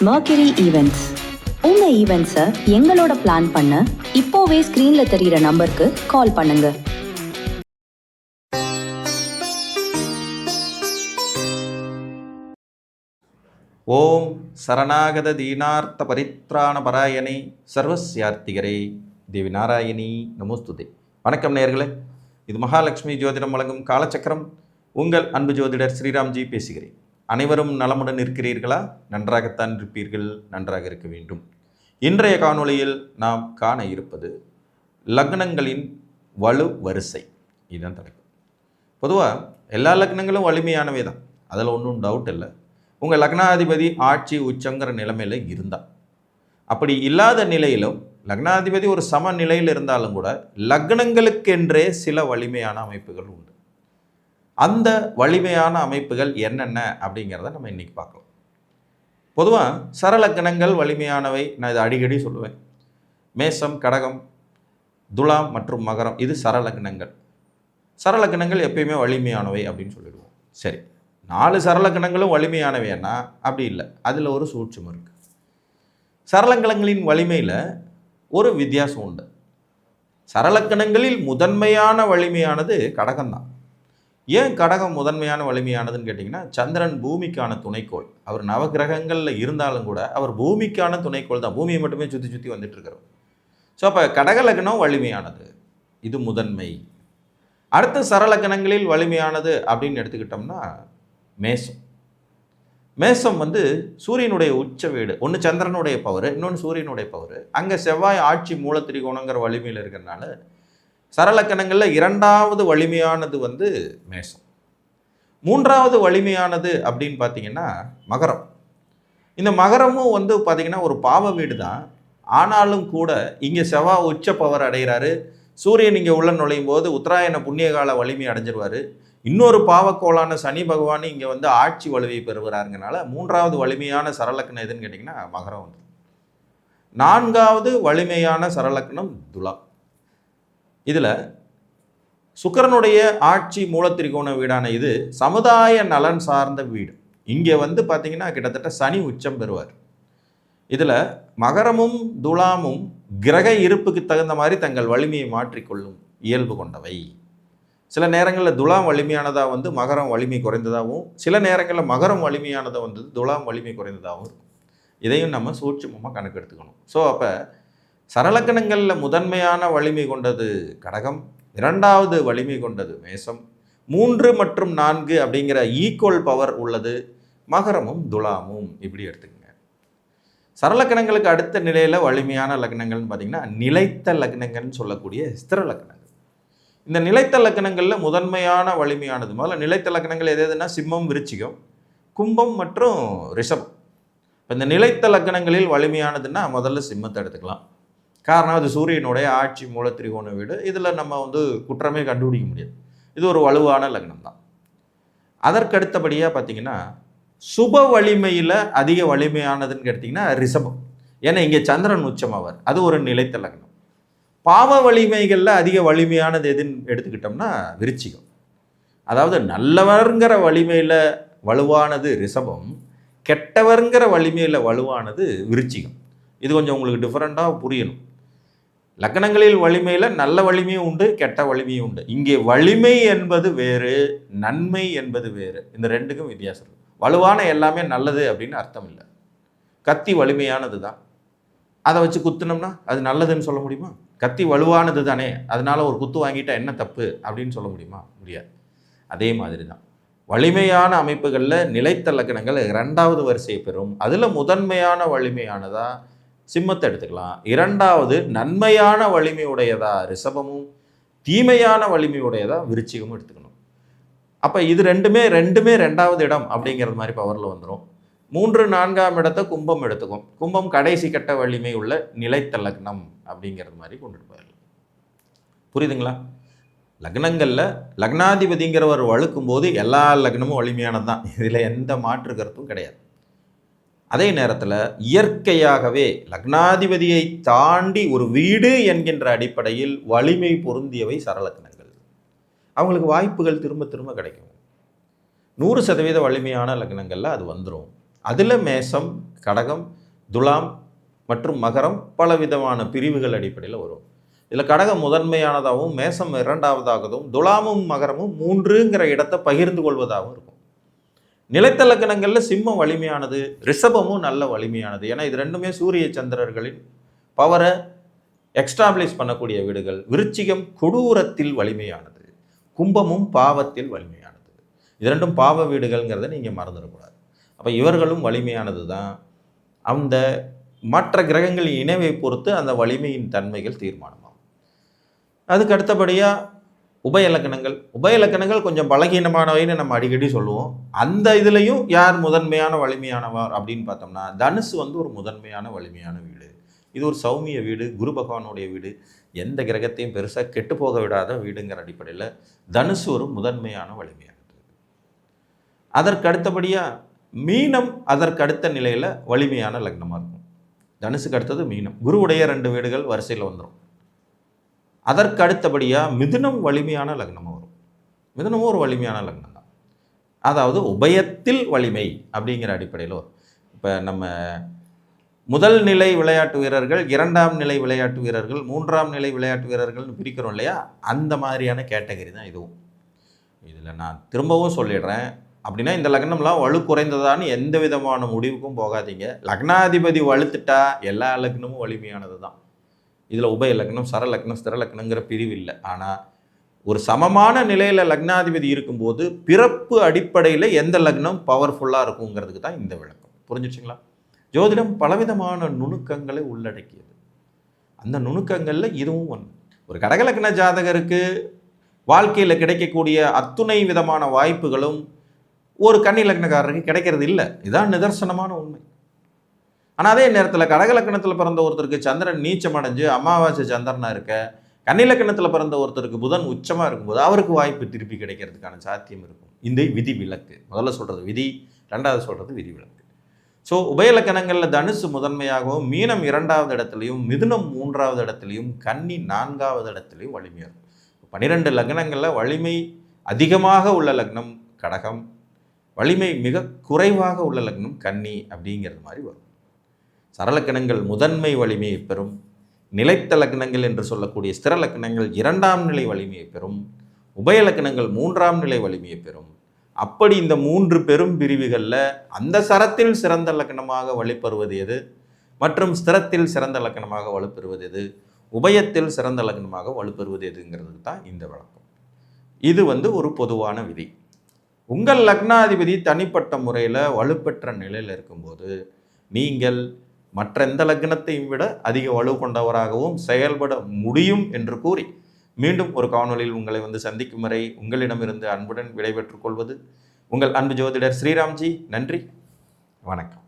Mercury Events. உங்க ஈவெண்ட்ஸை எங்களோட plan பண்ண இப்போவே ஸ்கிரீன்ல தெரியுற நம்பருக்கு கால் பண்ணுங்க. ஓம் சரணாகத தீனார்த்த பரித்ராண பராயணை சர்வஸ்யார்த்திகரே தேவி நாராயணி நமோஸ்துதே. வணக்கம் நேயர்களே, இது மகாலட்சுமி ஜோதிடம் வழங்கும் காலச்சக்கரம். உங்கள் அன்பு ஜோதிடர் ஸ்ரீராம்ஜி பேசுகிறேன். அனைவரும் நலமுடன் இருக்கிறீர்களா? நன்றாகத்தான் இருப்பீர்கள், நன்றாக இருக்க வேண்டும். இன்றைய காணொளியில் நாம் காண இருப்பது லக்னங்களின் வலு வரிசை. இதுதான் தலைப்பு. பொதுவாக எல்லா லக்னங்களும் வலிமையானவே தான், அதில் ஒன்றும் டவுட் இல்லை. உங்கள் லக்னாதிபதி ஆட்சி உச்சங்கிற நிலைமையில் இருந்தால், அப்படி இல்லாத நிலையிலும் லக்னாதிபதி ஒரு சம நிலையில் இருந்தாலும் கூட லக்னங்களுக்கென்றே சில வலிமையான அமைப்புகள் உண்டு. அந்த வலிமையான அமைப்புகள் என்னென்ன அப்படிங்கிறத நம்ம இன்றைக்கி பார்க்கலாம். பொதுவாக சரலக்கணங்கள் வலிமையானவை. நான் இதை அடிக்கடி சொல்லுவேன். மேசம், கடகம், துலாம் மற்றும் மகரம், இது சரலக்கணங்கள். சரலக்கணங்கள் எப்பயுமே வலிமையானவை அப்படின்னு சொல்லிடுவோம். சரி, 4 சரலக்கணங்களும் வலிமையானவைன்னா அப்படி இல்லை, அதில் ஒரு சூட்சுமம் இருக்குது. சரலக்கணங்களின் வலிமையில் ஒரு வித்தியாசம் உண்டு. சரலக்கணங்களில் முதன்மையான வலிமையானது கடகம்தான். ஏன் கடகம் முதன்மையான வலிமையானதுன்னு கேட்டிங்கன்னா, சந்திரன் பூமிக்கான துணைக்கோள். அவர் நவகிரகங்களில் இருந்தாலும் கூட அவர் பூமிக்கான துணைக்கோள் தான். பூமியை மட்டுமே சுற்றி சுற்றி வந்துட்டு இருக்கிறோம். ஸோ அப்போ கடகலக்கணம் வலிமையானது, இது முதன்மை. அடுத்த சரலக்கணங்களில் வலிமையானது அப்படின்னு எடுத்துக்கிட்டோம்னா மேசம். மேசம் சூரியனுடைய உச்ச வீடு. ஒன்று சந்திரனுடைய பவர், இன்னொன்று சூரியனுடைய பவர். அங்கே செவ்வாய் ஆட்சி மூலத்திரிகோணங்கிற வலிமையில் இருக்கிறதுனால சரலக்கணங்களில் 2வது வலிமையானது மேசம். 3வது வலிமையானது அப்படின்னு பார்த்தீங்கன்னா மகரம். இந்த மகரமும் பார்த்தீங்கன்னா ஒரு பாவ வீடு தான். ஆனாலும் கூட இங்கே செவ்வாய் உச்ச பவர் அடைகிறாரு. சூரியன் இங்கே உள்ள நுழையும் போது உத்தராயண புண்ணியகால வலிமை அடைஞ்சிருவார். இன்னொரு பாவக்கோளான சனி பகவான் இங்கே ஆட்சி வலுவை பெறுகிறாருங்கனால 3வது வலிமையான சரலக்கணம் எதுன்னு கேட்டிங்கன்னா மகரம். 4வது வலிமையான சரலக்கணம் துலா. இதில் சுக்கிரனுடைய ஆட்சி மூலத்திரிகோண வீடான இது சமுதாய நலன் சார்ந்த வீடு. இங்கே பார்த்தீங்கன்னா கிட்டத்தட்ட சனி உச்சம் பெறுவார். இதில் மகரமும் துலாமும் கிரக இருப்புக்கு தகுந்த மாதிரி தங்கள் வலிமையை மாற்றிக்கொள்ளும் இயல்பு கொண்டவை. சில நேரங்களில் துலாம் வலிமையானதாக மகரம் வலிமை குறைந்ததாகவும், சில நேரங்களில் மகரம் வலிமையானதாக துலாம் வலிமை குறைந்ததாகவும் இருக்கும். இதையும் நம்ம சூட்சுமமாக கணக்கெடுத்துக்கணும். ஸோ அப்போ சரலக்கணங்களில் முதன்மையான வலிமை கொண்டது கடகம், 2வது வலிமை கொண்டது மேசம், 3 மற்றும் 4 அப்படிங்கிற ஈக்குவல் பவர் உள்ளது மகரமும் துலாமும். இப்படி எடுத்துக்கங்க. சரலக்கணங்களுக்கு அடுத்த நிலையில் வலிமையான லக்னங்கள்னு பார்த்திங்கன்னா நிலைத்த லக்னங்கள்னு சொல்லக்கூடிய ஸ்திர லக்னங்கள். இந்த நிலைத்த லக்னங்களில் முதன்மையான வலிமையானது, முதல்ல நிலைத்த லக்னங்கள் எதுனா சிம்மம், விருச்சிகம், கும்பம் மற்றும் ரிஷபம். இப்போ இந்த நிலைத்த லக்னங்களில் வலிமையானதுன்னா முதல்ல சிம்மத்தை எடுத்துக்கலாம். காரணம் அது சூரியனுடைய ஆட்சி மூலத்திரிகோண வீடு. இதில் நம்ம குற்றமே கண்டுபிடிக்க முடியாது. இது ஒரு வலுவான லக்னம் தான். அதற்கடுத்தபடியாக பார்த்திங்கன்னா சுப வலிமையில் அதிக வலிமையானதுன்னு கேட்டிங்கன்னா ரிஷபம். ஏன்னா இங்கே சந்திரன் உச்சமாவார், அது ஒரு நிலைத்த லக்னம். பாவ வலிமைகளில் அதிக வலிமையானது எதுன்னு எடுத்துக்கிட்டோம்னா விருச்சிகம். அதாவது நல்லவர்ங்கிற வலிமையில் வலுவானது ரிஷபம், கெட்டவர்ங்கிற வலிமையில் வலுவானது விருச்சிகம். இது கொஞ்சம் உங்களுக்கு டிஃப்ரெண்ட்டாக புரியணும். லக்னங்களில் வலிமையில் நல்ல வலிமையும் உண்டு, கெட்ட வலிமையும் உண்டு. இங்கே வலிமை என்பது வேறு, நன்மை என்பது வேறு. இந்த ரெண்டுக்கும் வித்தியாசம். வலுவான எல்லாமே நல்லது அப்படின்னு அர்த்தம் இல்லை. கத்தி வலிமையானது தான், அதை வச்சு குத்துனோம்னா அது நல்லதுன்னு சொல்ல முடியுமா? கத்தி வலுவானது தானே, அதனால ஒரு குத்து வாங்கிட்டா என்ன தப்பு அப்படின்னு சொல்ல முடியுமா? முடியாது. அதே மாதிரி தான் வலிமையான அமைப்புகளில் நிலைத்த லக்னங்கள் 2வது வரிசையை பெறும். அதில் முதன்மையான வலிமையானதா சிம்மத்தை எடுத்துக்கலாம். 2வது நன்மையான வலிமை உடையதா ரிஷபமும், தீமையான வலிமை உடையதா விருச்சிகமும் எடுத்துக்கணும். அப்போ இது ரெண்டுமே 2வது இடம் அப்படிங்கிறது மாதிரி பவரில் வந்துடும். 3, 4ஆம் இடத்தை கும்பம் எடுத்துக்கும். கும்பம் கடைசி கட்ட வலிமை உள்ள நிலைத்த லக்னம் அப்படிங்கிறது மாதிரி கொண்டுட்டு போயிடலாம். புரியுதுங்களா? லக்னங்களில் லக்னாதிபதிங்கிறவர் வழுக்கும் போது எல்லா லக்னமும் வலிமையானது தான். இதில் எந்த மாற்று கருத்தும் கிடையாது. அதே நேரத்தில் இயற்கையாகவே லக்னாதிபதியை தாண்டி ஒரு வீடு என்கின்ற அடிப்படையில் வலிமை பொருந்தியவை சரலக்கணங்கள். அவங்களுக்கு வாய்ப்புகள் திரும்ப திரும்ப கிடைக்கும். 100% வலிமையான லக்னங்களில் அது வந்துடும். அதில் மேசம், கடகம், துலாம் மற்றும் மகரம் பலவிதமான பிரிவுகள் அடிப்படையில் வரும். இதில் கடகம் முதன்மையானதாகவும், மேசம் இரண்டாவதாகவும், துலாமும் மகரமும் 3ங்கிற இடத்தை பகிர்ந்து கொள்வதாகவும் இருக்கும். நிலைத்த லக்னங்களில் சிம்மம் வலிமையானது, ரிஷபமும் நல்ல வலிமையானது. ஏன்னா இது ரெண்டுமே சூரிய சந்திரர்களின் பவரை எக்ஸ்டாப்ளிஷ் பண்ணக்கூடிய வீடுகள். விருச்சிகம் கொடூரத்தில் வலிமையானது, கும்பமும் பாவத்தில் வலிமையானது. இது ரெண்டும் பாவ வீடுகள்ங்கிறத நீங்கள் மறந்துடக்கூடாது. அப்போ இவர்களும் வலிமையானது தான். அந்த மற்ற கிரகங்களின் இணைவை பொறுத்து அந்த வலிமையின் தன்மைகள் தீர்மானமாகும். அதுக்கு அடுத்தபடியாக உபயலக்கணங்கள் கொஞ்சம் பலகீனமானவைன்னு நம்ம அடிக்கடி சொல்லுவோம். அந்த இதுலேயும் யார் முதன்மையான வலிமையானவர் அப்படின்னு பார்த்தோம்னா, தனுசு ஒரு முதன்மையான வலிமையான வீடு. இது ஒரு சௌமிய வீடு, குரு பகவானுடைய வீடு, எந்த கிரகத்தையும் பெருசாக கெட்டு போக விடாத வீடுங்கிற அடிப்படையில் தனுசு ஒரு முதன்மையான வலிமையானது. அதற்கு அடுத்தபடியாக மீனம் அதற்கு அடுத்த நிலையில் வலிமையான லக்னமாக இருக்கும். தனுசுக்கு அடுத்தது மீனம். குருவுடைய 2 வீடுகள் வரிசையில் வந்துடும். அதற்கு அடுத்தபடியாக மிதுனம் வலிமையான லக்னமாக வரும். மிதுனமும் ஒரு வலிமையான லக்னம் தான். அதாவது உபயத்தில் வலிமை அப்படிங்கிற அடிப்படையில் வரும். இப்போ நம்ம முதல் நிலை விளையாட்டு வீரர்கள், 2ஆம் நிலை விளையாட்டு வீரர்கள், 3ஆம் நிலை விளையாட்டு வீரர்கள்னு பிரிக்கிறோம் இல்லையா, அந்த மாதிரியான கேட்டகரி தான் இதுவும். இதில் நான் திரும்பவும் சொல்லிடுறேன், அப்படின்னா இந்த லக்னம்லாம் வலு குறைந்ததான்னு எந்த விதமான முடிவுக்கும் போகாதீங்க. லக்னாதிபதி வலுத்துட்டா எல்லா லக்னமும் வலிமையானது தான். இதில் உபய லக்னம், சர லக்னம், ஸ்திர லக்னங்கிற பிரிவு இல்லை. ஆனால் ஒரு சமமான நிலையில் லக்னாதிபதி இருக்கும்போது பிறப்பு அடிப்படையில் எந்த லக்னம் பவர்ஃபுல்லாக இருக்குங்கிறதுக்கு தான் இந்த விளக்கம். புரிஞ்சிடுச்சிங்களா? ஜோதிடம் பலவிதமான நுணுக்கங்களை உள்ளடக்கியது. அந்த நுணுக்கங்களில் இதுவும் ஒன்று. ஒரு கடகலக்ன ஜாதகருக்கு வாழ்க்கையில் கிடைக்கக்கூடிய அத்துணை விதமான வாய்ப்புகளும் ஒரு கன்னி லக்னக்காரருக்கு கிடைக்கிறது இல்லை. இதுதான் நிதர்சனமான உண்மை. ஆனால் அதே நேரத்தில் கடகலக்கணத்தில் பிறந்த ஒருத்தருக்கு சந்திரன் நீச்சம் அடைஞ்சு அமாவாசை சந்திரனாக இருக்க, கன்னிலக்கணத்தில் பிறந்த ஒருத்தருக்கு புதன் உச்சமாக இருக்கும்போது அவருக்கு வாய்ப்பு திருப்பி கிடைக்கிறதுக்கான சாத்தியம் இருக்கும். இந்த விதி விலக்கு. முதல்ல சொல்கிறது விதி, 2வது சொல்கிறது விதி விலக்கு. ஸோ உபயலக்கணங்களில் தனுசு முதன்மையாகவும், மீனம் 2வது இடத்துலையும், மிதுனம் 3வது இடத்துலையும், கன்னி 4வது இடத்துலையும் வலிமையாக இருக்கும். 12 லக்னங்களில் வலிமை அதிகமாக உள்ள லக்னம் கடகம், வலிமை மிக குறைவாக உள்ள லக்னம் கன்னி அப்படிங்கிறது மாதிரி வரும். சரலக்கணங்கள் முதன்மை வலிமையை பெறும். நிலைத்த லக்னங்கள் என்று சொல்லக்கூடிய ஸ்திர லக்னங்கள் 2ஆம் நிலை வலிமையை பெறும். உபயலக்கணங்கள் 3ஆம் நிலை வலிமையை பெறும். அப்படி இந்த 3 பெரும் பிரிவுகளில் அந்த சரத்தில் சிறந்த லக்னமாக வலுப்பெறுவது எது, மற்றும் ஸ்திரத்தில் சிறந்த லக்னமாக வலுப்பெறுவது எது, உபயத்தில் சிறந்த லக்னமாக வலுப்பெறுவது எதுங்கிறது தான் இந்த விளக்கம். இது ஒரு பொதுவான விதி. உங்கள் லக்னாதிபதி தனிப்பட்ட முறையில் வலுப்பெற்ற நிலையில் இருக்கும்போது நீங்கள் மற்ற எந்த லக்னத்தையும் விட அதிக வலு கொண்டவராகவும் செயல்பட முடியும் என்று கூறி, மீண்டும் ஒரு காணொலியில் உங்களை சந்திக்கும் வரை உங்களிடமிருந்து அன்புடன் விடைபெற்றுக் கொள்வது உங்கள் அன்பு ஜோதிடர் ஸ்ரீராம்ஜி. நன்றி, வணக்கம்.